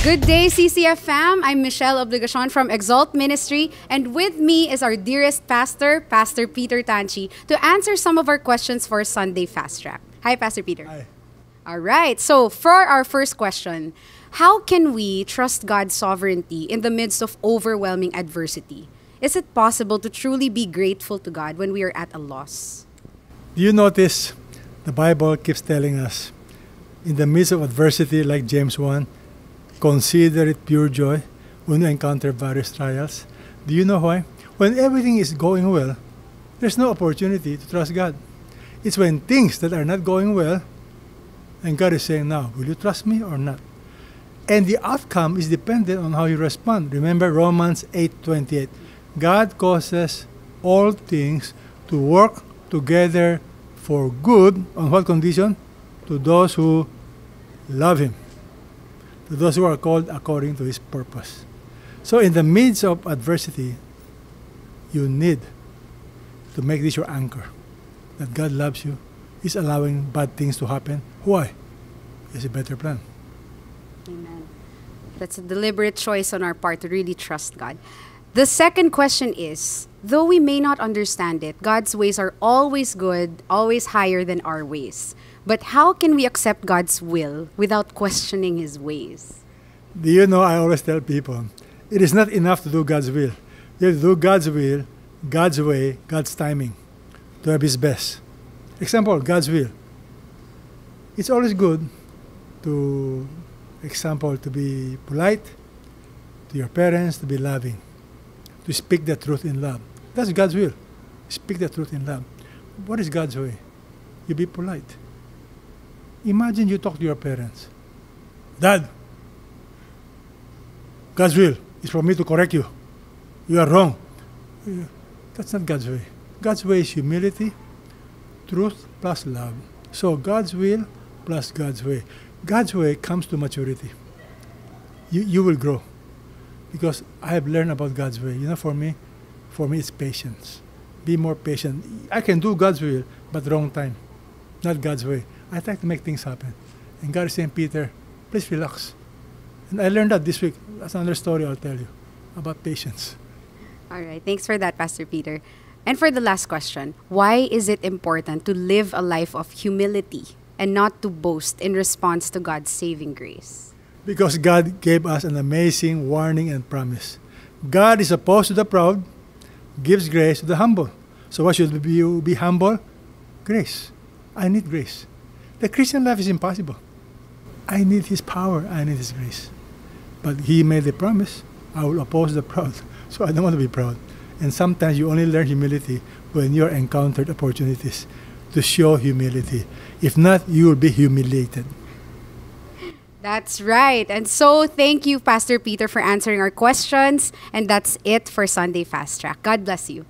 Good day, CCF fam. I'm Michelle Obligacion from Exalt Ministry, and with me is our dearest pastor, Pastor Peter Tanchi, to answer some of our questions for Sunday Fast Track. Hi, Pastor Peter. Hi. All right. So, for our first question, how can we trust God's sovereignty in the midst of overwhelming adversity? Is it possible to truly be grateful to God when we are at a loss? Do you notice the Bible keeps telling us, in the midst of adversity, like James 1, consider it pure joy when you encounter various trials. Do you know why? When everything is going well, there's no opportunity to trust God. It's when things that are not going well, and God is saying, now, will you trust me or not? And the outcome is dependent on how you respond. Remember Romans 8:28. God causes all things to work together for good. On what condition? To those who love Him, to those who are called according to His purpose. So in the midst of adversity, you need to make this your anchor, that God loves you. He's allowing bad things to happen. Why? He has a better plan. Amen. That's a deliberate choice on our part to really trust God. The second question is, though we may not understand it, God's ways are always good, always higher than our ways. But how can we accept God's will without questioning His ways? Do you know, I always tell people, it is not enough to do God's will. You have to do God's will, God's way, God's timing, to have His best. Example, God's will. It's always good to, example, to be polite to your parents, to be loving, to speak the truth in love. That's God's will. Speak the truth in love. What is God's way? You be polite. Imagine you talk to your parents. Dad, God's will is for me to correct you. You are wrong. That's not God's way. God's way is humility, truth plus love. So God's will plus God's way. God's way comes to maturity. You will grow. Because I have learned about God's way. You know, for me it's patience. Be more patient. I can do God's will, but wrong time. Not God's way. I try to make things happen. And God is saying, Peter, please relax. And I learned that this week. That's another story I'll tell you about patience. All right. Thanks for that, Pastor Peter. And for the last question, why is it important to live a life of humility and not to boast in response to God's saving grace? Because God gave us an amazing warning and promise. God is opposed to the proud, gives grace to the humble. So what should you be humble? Grace. I need grace. The Christian life is impossible. I need His power. I need His grace. But He made a promise. I will oppose the proud. So I don't want to be proud. And sometimes you only learn humility when you are encountered opportunities to show humility. If not, you will be humiliated. That's right. And so thank you, Pastor Peter, for answering our questions. And that's it for Sunday Fast Track. God bless you.